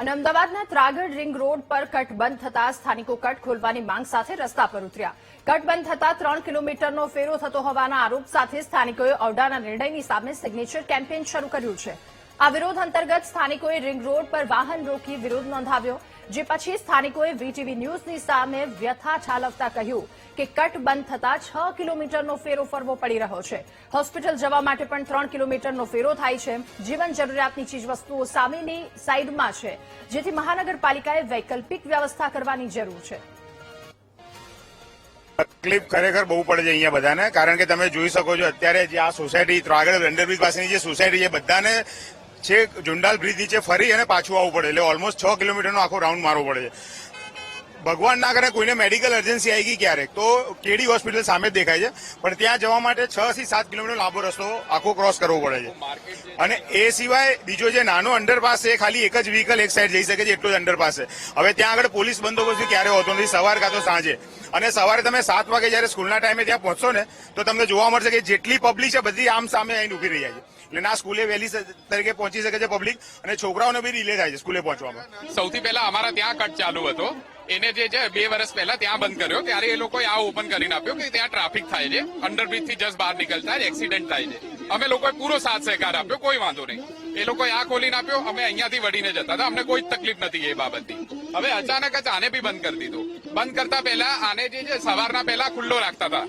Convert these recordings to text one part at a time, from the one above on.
અને અમદાવાદના ત્રાગડ ring road પર કટ બંધ થતા સ્થાનિકો કટ ખોલવાની માંગ સાથે રસ્તા પર ઉતર્યા. કટ બંધ થતા 3 કિલોમીટરનો ફેરો થતો હોવાના આરોપ સાથે સ્થાનિકોએ ઔડાના નિર્ણયની સામે સિગ્નેચર કેમ્પેઇન શરૂ કર્યું છે. આ વિરોધ અંતર્ગત સ્થાનિકોએ રિંગ રોડ પર વાહન રોકી વિરોધ નોંધાવ્યો, જે પછી સ્થાનિકોએ વીટીવી ન્યૂઝની સામે વ્યથા ઠાલવતા કહ્યું કે કટ બંધ થતા 6 કિલોમીટરનો ફેરો ફરવો પડી રહ્યો છે. હોસ્પિટલ જવા માટે પણ 3 કિલોમીટરનો ફેરો થાય છે. જીવન જરૂરિયાતની ચીજવસ્તુઓ સામેની સાઈડમાં છે, જેથી મહાનગરપાલિકાએ વૈકલ્પિક વ્યવસ્થા કરવાની જરૂર છે. તકલીફ ખરેખર બહુ પડે છે અહીંયા બધાને, કારણ કે તમે જોઈ શકો છો અત્યારે જે આ સોસાયટી ત્રાગડ અંડરબ્રિજ પાસેની જે સોસાયટી છે બધાને છે જુંડાલ બ્રિજ નીચે ફરી અને પાછું આવવું પડે, એટલે ઓલમોસ્ટ 6 કિલોમીટરનો આખો રાઉન્ડ મારવો પડે છે. ભગવાન ના કરે કોઈને મેડિકલ એમરજન્સી આવી ગઈ ક્યારેક તો કેડી હોસ્પિટલ સામે જ દેખાય છે, પણ ત્યાં જવા માટે 6 થી 7 કિલોમીટર લાંબો રસ્તો આખો ક્રોસ કરવો પડે છે. અને એ સિવાય બીજો જે નાનો અંડરપાસ છે ખાલી એક જ વ્હીકલ એક સાઈડ જઈ શકે છે, એટલો જ અંડરપાસ છે. હવે ત્યાં આગળ પોલીસ બંદોબસ્ત ક્યારે હોતો નથી, સવાર કાં તો સાંજે. અને સવારે તમે 7 વાગે જયારે સ્કૂલના ટાઈમે ત્યાં પહોંચશો ને તો તમને જોવા મળશે કે જેટલી પબ્લિક છે બધી આમ સામે આવીને ઉભી રહી જાય છે, એટલે ના સ્કૂલે વહેલી તરીકે પહોંચી શકે છે પબ્લિક, અને છોકરાઓને બી ડિલે થાય છે સ્કૂલે પહોંચવામાં. સૌથી પહેલા અમારા ત્યાં કટ ચાલુ હતો, એને જે છે 2 વર્ષ પહેલા ત્યાં બંધ કર્યો, ત્યારે એ લોકોએ આ ઓપન કરીને આપ્યો કે ત્યાં ટ્રાફિક થાય છે, અંડરબ્રિજ થી જસ્ટ બહાર નીકળતા જ એક્સિડન્ટ થાય છે. અમે લોકોએ પૂરો સાથ સહકાર આપ્યો, કોઈ વાંધો નહીં. એ લોકોએ આ ખોલીને આપ્યો, અમે અહીંયાથી વળીને જતા હતા, અમને કોઈ તકલીફ નથી એ બાબતની. હવે અચાનક જ આને બી બંધ કરી દીધું. બંધ કરતા પહેલા આને જે છે સવારના પહેલા ખુલ્લો રાખતા હતા,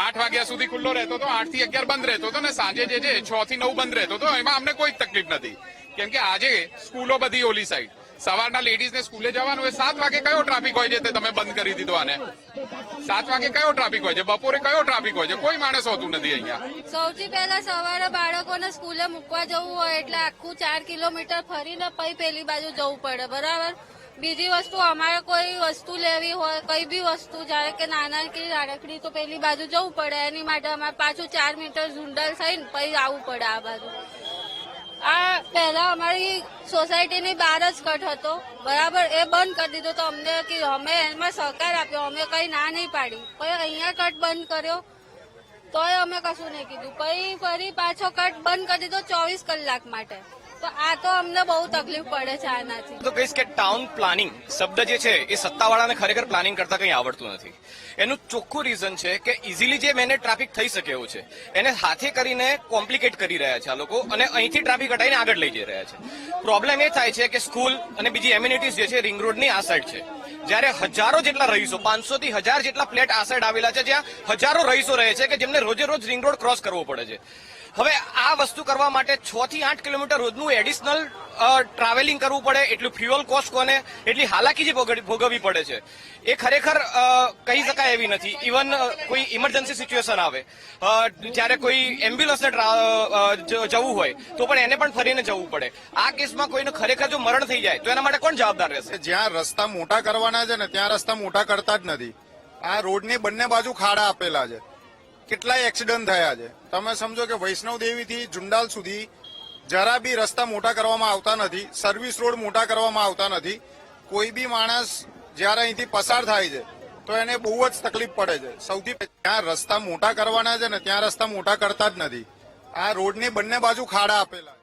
8 વાગ્યા સુધી ખુલ્લો રહેતો હતો, 8 થી 11 બંધ રહેતો હતો, અને સાંજે જે છે 6 થી 9 બંધ રહેતો હતો. એમાં અમને કોઈ તકલીફ નથી, કેમ કે આજે સ્કૂલો બધી ઓલી સાઈડ, સવારના લેડીઝને સ્કૂલે જવાનું હોય. 7 વાગે કયો ટ્રાફિક હોય છે તે તમે બંધ કરી દીધો આને? 7 વાગે કયો ટ્રાફિક હોય છે? બપોરે કયો ટ્રાફિક હોય છે? કોઈ માણસ હોતું નથી અહીંયા. સૌથી પહેલા સવારે બાળકોને સ્કૂલે મૂકવા જવું હોય એટલે આખું 4 કિલોમીટર ફરીને પછી પેલી બાજુ જવું પડે, બરાબર. બીજી વસ્તુ, અમારે કોઈ વસ્તુ લેવી હોય, કઈ બી વસ્તુ, જ્યારે કે નાના કે નાનકડી, તો પેલી બાજુ જવું પડે. એની માટે અમારે પાછું 4 મીટર ઝુંડલ થઈને પછી આવવું પડે આ બાજુ. આ પહેલા અમારી સોસાયટીની બહાર જ કટ હતો, બરાબર. એ બંધ કરી દીધો તો અમને કે અમે એમાં સહકાર આપ્યો, અમે કઈ ના નહીં પાડી. પછી અહીંયા કટ બંધ કર્યો તોય અમે કશું નહીં કીધું. પછી ફરી પાછો કટ બંધ કરી દીધો 24 કલાક માટે. તો આ તો અમને બહુ તકલીફ પડે છે આનાથી. તો કહીશ કે ટાઉન પ્લાનિંગ શબ્દ જે છે એ સત્તાવાળાને ખરેખર પ્લાનિંગ કરતા કંઈ આવડતું નથી. એનું ચોખ્ખું રીઝન છે કે ઇઝીલી જે મેને ટ્રાફિક થઈ શકે એવું છે એને હાથે કરીને કોમ્પ્લિકેટ કરી રહ્યા છે આ લોકો, અને અહીંથી ટ્રાફિક હટાવીને આગળ લઈ જઈ રહ્યા છે. પ્રોબ્લેમ એ થાય છે કે સ્કૂલ અને બીજી એમ્યુનિટીઝ જે છે રિંગ રોડની આ સાઈડ છે, જ્યારે હજારો જેટલા રહીશો, 500 થી 1000 જેટલા ફ્લેટ આ સાઈડ આવેલા છે, જ્યાં હજારો રહીશો રહે છે કે જેમને રોજે રોજ રિંગ રોડ ક્રોસ કરવો પડે છે. હવે આ વસ્તુ કરવા માટે 6 થી 8 કિલોમીટર રોજનું એડિશનલ ટ્રાવેલિંગ કરવું પડે, એટલું ફ્યુઅલ કોસ્ટ કોને, એટલી હાલાકી જે ભોગવવી પડે છે એ ખરેખર કહી શકાય એવી નથી. ઇવન કોઈ ઇમરજન્સી સિચ્યુએશન આવે, જ્યારે કોઈ એમ્બ્યુલન્સને જવું હોય તો પણ એને પણ ફરીને જવું પડે. આ કેસમાં કોઈનું ખરેખર જો મરણ થઈ જાય તો એના માટે કોણ જવાબદાર રહેશે? જ્યાં રસ્તા મોટા કરવાના છે ને ત્યાં રસ્તા મોટા કરતા જ નથી. આ રોડની બંને બાજુ ખાડા આપેલા છે, કેટલાય એક્સિડન્ટ થયા છે. તમે સમજો કે વૈષ્ણવદેવી થી જુંડાલ સુધી જરા બી રસ્તા મોટા કરવામાં આવતા નથી, સર્વિસ રોડ મોટા કરવામાં આવતા નથી. કોઈ બી માણસ જયારે અહીંથી પસાર થાય છે તો એને બહુ જ તકલીફ પડે છે. સૌથી ત્યાં રસ્તા મોટા કરવાના છે ને ત્યાં રસ્તા મોટા કરતા જ નથી. આ રોડની બંને બાજુ ખાડા આપેલા.